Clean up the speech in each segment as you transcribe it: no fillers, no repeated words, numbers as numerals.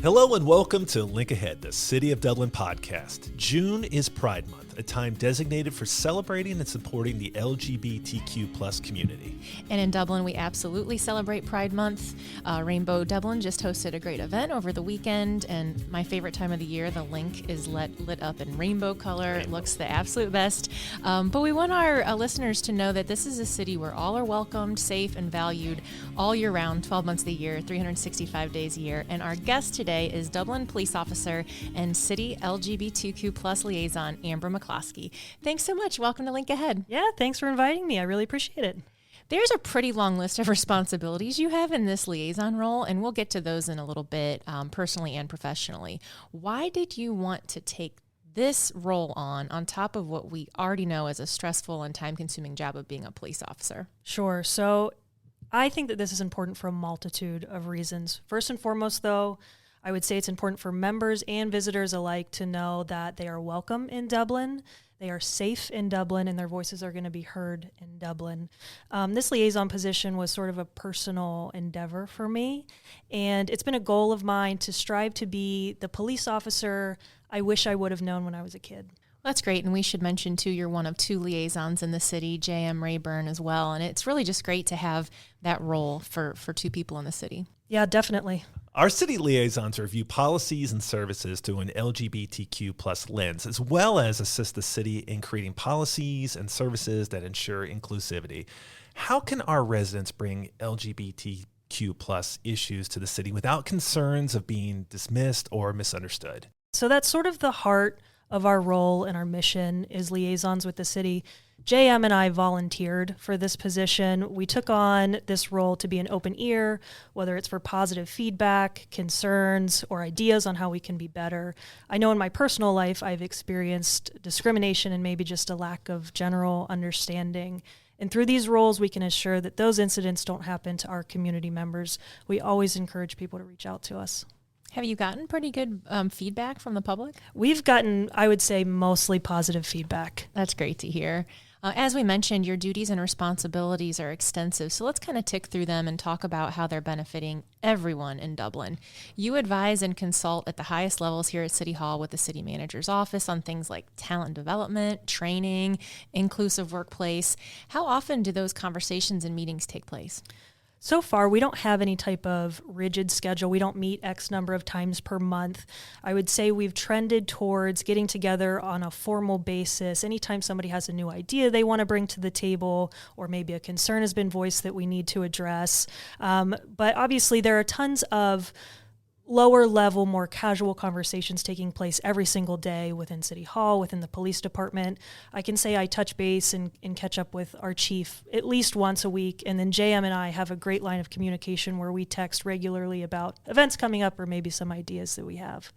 Hello and welcome to Link Ahead, the City of Dublin podcast. June is Pride Month, a time designated for celebrating and supporting the LGBTQ plus community. And in Dublin, we absolutely celebrate Pride Month. Rainbow Dublin just hosted a great event over the weekend, and my favorite time of the year, the Link is lit up in rainbow color. It looks the absolute best. But we want our listeners to know that this is a city where all are welcomed, safe, and valued all year round, 12 months of the year, 365 days a year. And our guest today is Dublin Police Officer and City LGBTQ plus Liaison, Amber McCloskey. Thanks so much. Welcome to Link Ahead. Yeah, thanks for inviting me. I really appreciate it. There's a pretty long list of responsibilities you have in this liaison role, and we'll get to those in a little bit, personally and professionally. Why did you want to take this role on top of what we already know as a stressful and time-consuming job of being a police officer? Sure. So I think that this is important for a multitude of reasons. First and foremost, though, I would say it's important for members and visitors alike to know that they are welcome in Dublin, they are safe in Dublin, and their voices are going to be heard in Dublin. This liaison position was sort of a personal endeavor for me, and it's been a goal of mine to strive to be the police officer I wish I would have known when I was a kid. That's great, and we should mention, too, you're one of two liaisons in the city, J.M. Rayburn as well, and it's really just great to have that role for two people in the city. Yeah, definitely. Our city liaisons review policies and services through an LGBTQ plus lens, as well as assist the city in creating policies and services that ensure inclusivity. How can our residents bring LGBTQ plus issues to the city without concerns of being dismissed or misunderstood? So that's sort of the heart of our role and our mission is liaisons with the city. JM and I volunteered for this position. We took on this role to be an open ear, whether it's for positive feedback, concerns, or ideas on how we can be better. I know in my personal life I've experienced discrimination and maybe just a lack of general understanding. And through these roles, we can ensure that those incidents don't happen to our community members. We always encourage people to reach out to us. Have you gotten pretty good feedback from the public? We've gotten, I would say, mostly positive feedback. That's great to hear. As we mentioned, your duties and responsibilities are extensive, so let's kind of tick through them and talk about how they're benefiting everyone in Dublin. You advise and consult at the highest levels here at City Hall with the City Manager's Office on things like talent development, training, inclusive workplace. How often do those conversations and meetings take place? So far, we don't have any type of rigid schedule. We don't meet X number of times per month. I would say we've trended towards getting together on a formal basis. Anytime somebody has a new idea they want to bring to the table, or maybe a concern has been voiced that we need to address. But obviously, there are tons of lower level, more casual conversations taking place every single day within City Hall, within the police department. I can say I touch base and catch up with our chief at least once a week. And then JM and I have a great line of communication where we text regularly about events coming up or maybe some ideas that we have.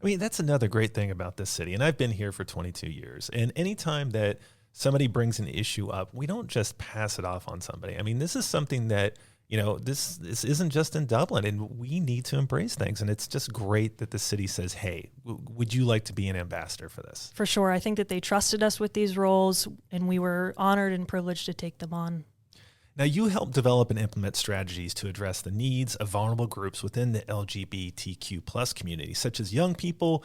I mean, that's another great thing about this city. And I've been here for 22 years. And anytime that somebody brings an issue up, we don't just pass it off on somebody. I mean, this is something that, you know, this isn't just in Dublin, and we need to embrace things. And it's just great that the city says, hey, would you like to be an ambassador for this? For sure. I think that they trusted us with these roles, and we were honored and privileged to take them on. Now, you help develop and implement strategies to address the needs of vulnerable groups within the LGBTQ plus community, such as young people,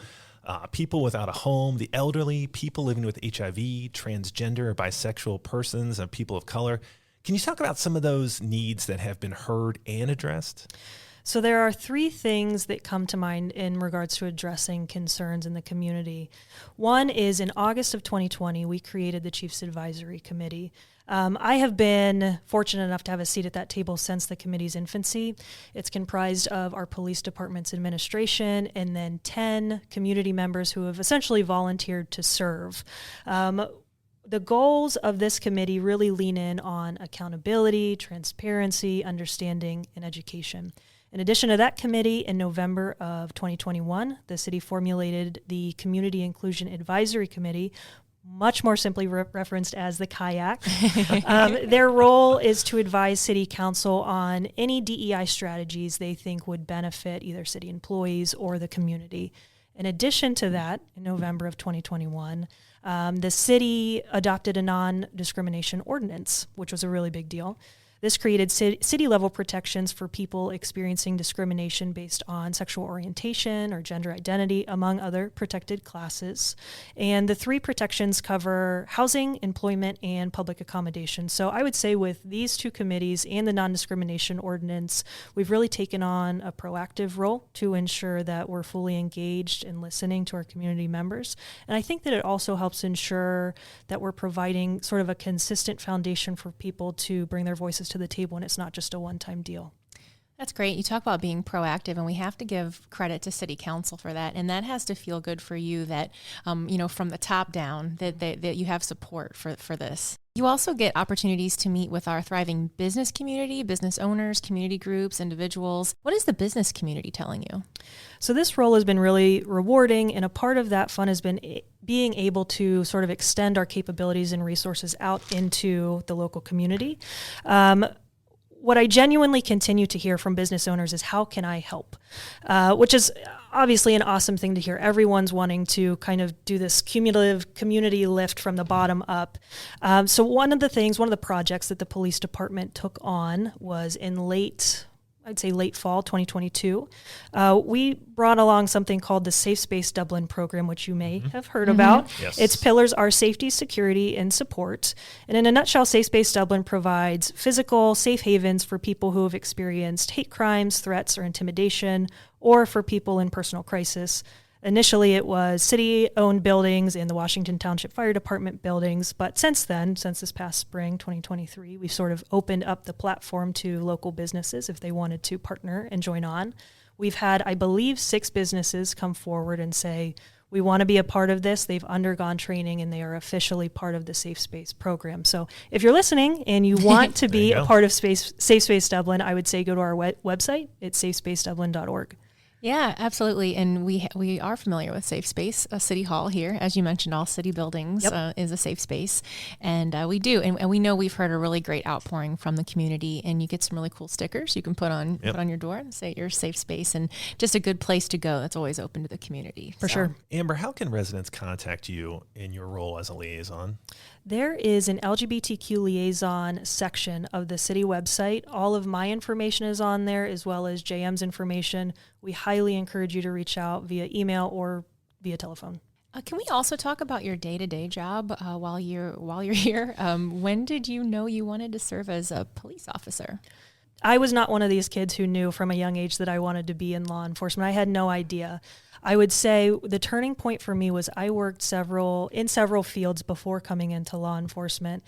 people without a home, the elderly, people living with HIV, transgender or bisexual persons, and people of color. Can you talk about some of those needs that have been heard and addressed? So there are three things that come to mind in regards to addressing concerns in the community. One is in August of 2020, we created the Chiefs Advisory Committee. I have been fortunate enough to have a seat at that table since the committee's infancy. It's comprised of our police department's administration and then 10 community members who have essentially volunteered to serve. The goals of this committee really lean in on accountability, transparency, understanding, and education. In addition to that committee, in November of 2021, the city formulated the Community Inclusion Advisory Committee, much more simply referenced as the kayak. Their role is to advise City Council on any DEI strategies they think would benefit either city employees or the community. In addition to that, in November of 2021, the city adopted a non-discrimination ordinance, which was a really big deal. This created city-level protections for people experiencing discrimination based on sexual orientation or gender identity, among other protected classes. And the 3 protections cover housing, employment, and public accommodation. So I would say with these 2 committees and the non-discrimination ordinance, we've really taken on a proactive role to ensure that we're fully engaged and listening to our community members. And I think that it also helps ensure that we're providing sort of a consistent foundation for people to bring their voices to the table, and it's not just a one-time deal. That's great. You talk about being proactive, and we have to give credit to City Council for that. And that has to feel good for you that, from the top down, that you have support for this. You also get opportunities to meet with our thriving business community, business owners, community groups, individuals. What is the business community telling you? So this role has been really rewarding, and a part of that fun has been being able to sort of extend our capabilities and resources out into the local community. What I genuinely continue to hear from business owners is, how can I help? Which is obviously an awesome thing to hear. Everyone's wanting to kind of do this cumulative community lift from the bottom up. So one of the projects that the police department took on was in late fall 2022. We brought along something called the Safe Space Dublin program, which you may have heard about. Yes. Its pillars are safety, security, and support. And in a nutshell, Safe Space Dublin provides physical safe havens for people who have experienced hate crimes, threats, or intimidation, or for people in personal crisis. Initially, it was city-owned buildings and the Washington Township Fire Department buildings, but since this past spring, 2023, we've sort of opened up the platform to local businesses if they wanted to partner and join on. We've had, I believe, 6 businesses come forward and say, we want to be a part of this. They've undergone training and they are officially part of the Safe Space program. So if you're listening and you want to be a part of Safe Space Dublin, I would say go to our website. It's safespacedublin.org. Yeah, absolutely. And we are familiar with Safe Space, City Hall here. As you mentioned, all city buildings is a safe space. And we do. And we know we've heard a really great outpouring from the community. And you get some really cool stickers you can put on your door and say you're a safe space, and just a good place to go that's always open to the community. For sure. Amber, how can residents contact you in your role as a liaison? There is an LGBTQ liaison section of the city website. All of my information is on there, as well as JM's information. We highly encourage you to reach out via email or via telephone. Can we also talk about your day-to-day job while you're here? When did you know you wanted to serve as a police officer? I was not one of these kids who knew from a young age that I wanted to be in law enforcement. I had no idea. I would say the turning point for me was I worked in several fields before coming into law enforcement.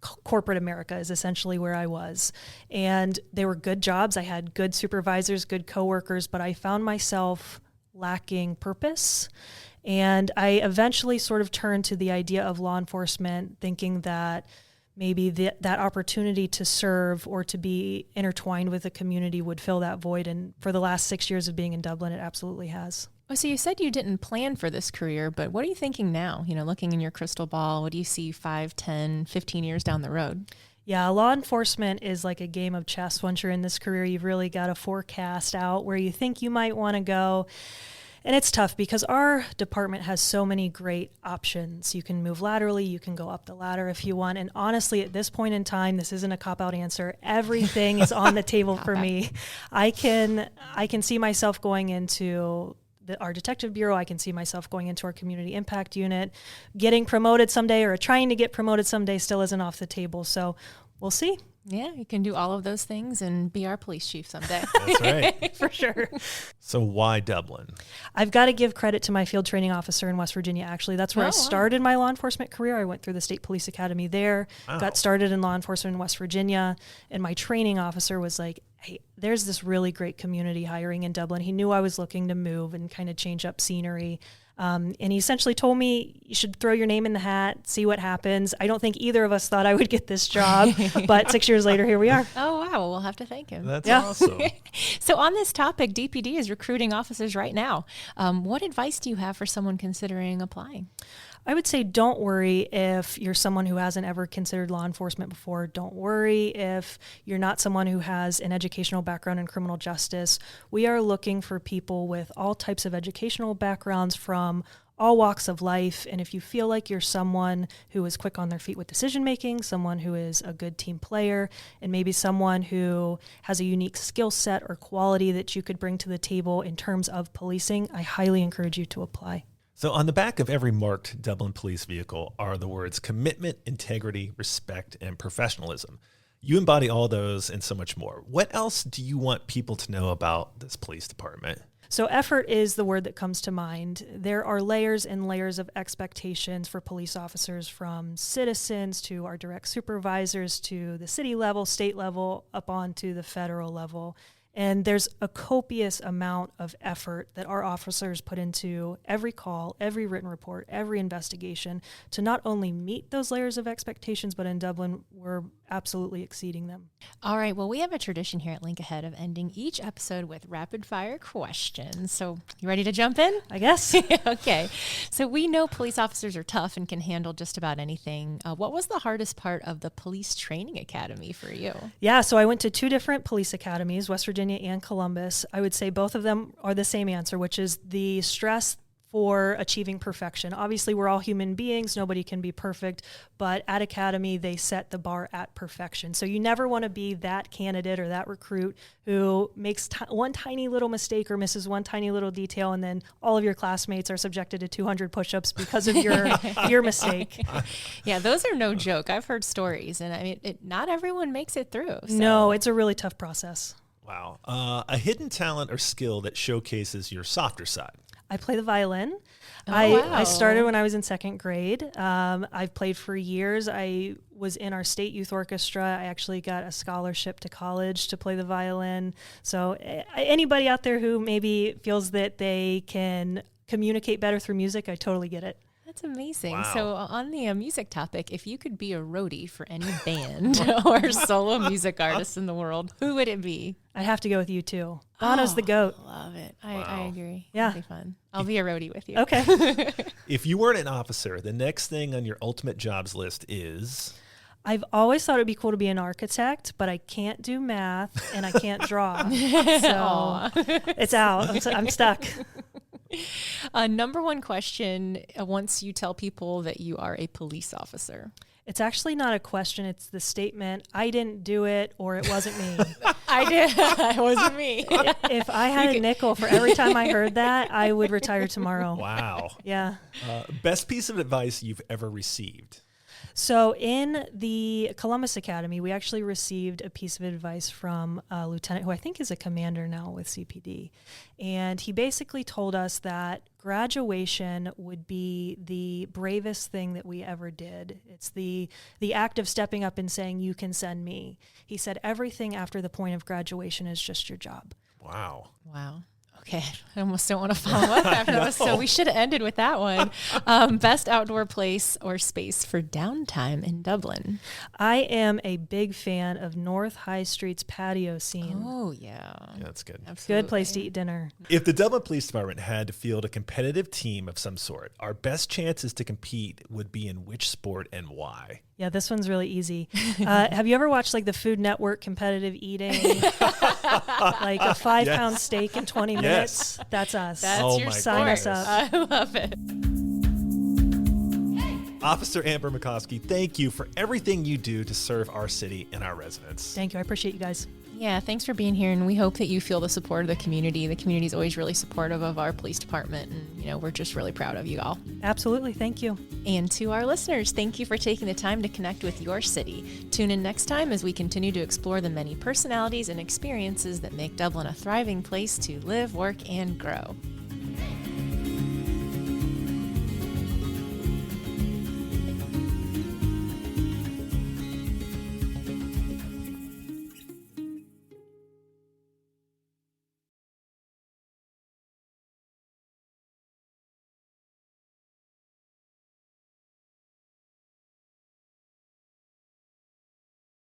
Corporate America is essentially where I was. And they were good jobs. I had good supervisors, good coworkers, but I found myself lacking purpose. And I eventually sort of turned to the idea of law enforcement, thinking that maybe that opportunity to serve or to be intertwined with the community would fill that void. And for the last 6 years of being in Dublin, it absolutely has. Oh, so you said you didn't plan for this career, but what are you thinking now? Looking in your crystal ball, what do you see 5, 10, 15 years down the road? Yeah, law enforcement is like a game of chess. Once you're in this career, you've really got to forecast out where you think you might want to go. And it's tough because our department has so many great options. You can move laterally, you can go up the ladder if you want. And honestly, at this point in time, this isn't a cop-out answer. Everything is on the table for me. I can see myself going into our detective bureau. I can see myself going into our community impact unit. Getting promoted someday or trying to get promoted someday still isn't off the table. So we'll see. Yeah, you can do all of those things and be our police chief someday. That's right. For sure. So why Dublin? I've got to give credit to my field training officer in West Virginia, actually. That's where I started my law enforcement career. I went through the State Police Academy there, got started in law enforcement in West Virginia, and my training officer was like, hey, there's this really great community hiring in Dublin. He knew I was looking to move and kind of change up scenery. And he essentially told me, you should throw your name in the hat, see what happens. I don't think either of us thought I would get this job, but 6 years later, here we are. Oh, wow. Well, we'll have to thank him. That's awesome. So on this topic, DPD is recruiting officers right now. What advice do you have for someone considering applying? I would say don't worry if you're someone who hasn't ever considered law enforcement before. Don't worry if you're not someone who has an educational background in criminal justice. We are looking for people with all types of educational backgrounds, from all walks of life. And if you feel like you're someone who is quick on their feet with decision making, someone who is a good team player, and maybe someone who has a unique skill set or quality that you could bring to the table in terms of policing, I highly encourage you to apply. So on the back of every marked Dublin police vehicle are the words commitment, integrity, respect, and professionalism. You embody all those and so much more. What else do you want people to know about this police department? So effort is the word that comes to mind. There are layers and layers of expectations for police officers, from citizens to our direct supervisors to the city level, state level, up on to the federal level. And there's a copious amount of effort that our officers put into every call, every written report, every investigation to not only meet those layers of expectations, but in Dublin, we're absolutely exceeding them. All right. Well, we have a tradition here at Link Ahead of ending each episode with rapid fire questions. So you ready to jump in? I guess. Okay. So we know police officers are tough and can handle just about anything. What was the hardest part of the police training academy for you? Yeah, so I went to 2 different police academies, West Virginia and Columbus. I would say both of them are the same answer, which is the stress for achieving perfection. Obviously, we're all human beings. Nobody can be perfect. But at Academy, they set the bar at perfection. So you never want to be that candidate or that recruit who makes one tiny little mistake or misses one tiny little detail, and then all of your classmates are subjected to 200 push-ups because of your mistake. Yeah, those are no joke. I've heard stories, and I mean, not everyone makes it through. So. No, it's a really tough process. Wow. A hidden talent or skill that showcases your softer side. I play the violin. Oh, I started when I was in 2nd grade. I've played for years. I was in our state youth orchestra. I actually got a scholarship to college to play the violin. So anybody out there who maybe feels that they can communicate better through music, I totally get it. That's amazing. Wow. So on the music topic, if you could be a roadie for any band or solo music artist in the world, who would it be? I'd have to go with U2. Bono's the GOAT. Love it. Wow. I agree. Yeah. That'd be fun. I'll be a roadie with you. Okay. If you weren't an officer, the next thing on your ultimate jobs list is... I've always thought it'd be cool to be an architect, but I can't do math and I can't draw. So it's out. I'm stuck. Number one question, once you tell people that you are a police officer. It's actually not a question. It's the statement, I didn't do it, or it wasn't me. I did. It wasn't me. If I had a nickel for every time I heard that, I would retire tomorrow. Wow. Yeah. Best piece of advice you've ever received? So in the Columbus Academy, we actually received a piece of advice from a lieutenant who I think is a commander now with CPD. And he basically told us that graduation would be the bravest thing that we ever did. It's the act of stepping up and saying, you can send me. He said everything after the point of graduation is just your job. Wow. Wow. Okay, I almost don't want to follow up after this, so we should have ended with that one. Best outdoor place or space for downtime in Dublin? I am a big fan of North High Street's patio scene. Oh, yeah. Yeah, that's good. Absolutely. Good place to eat dinner. If the Dublin Police Department had to field a competitive team of some sort, our best chances to compete would be in which sport and why? Yeah, this one's really easy. Have you ever watched like the Food Network competitive eating? Like a 5-pound steak in 20 minutes? Yes. That's us. That's your Sign us sport. up. I love it. Officer Amber McCloskey, thank you for everything you do to serve our city and our residents. Thank you. I appreciate you guys. Yeah, thanks for being here, and we hope that you feel the support of the community. The community is always really supportive of our police department, and we're just really proud of you all. Absolutely. Thank you. And to our listeners, thank you for taking the time to connect with your city. Tune in next time as we continue to explore the many personalities and experiences that make Dublin a thriving place to live, work, and grow.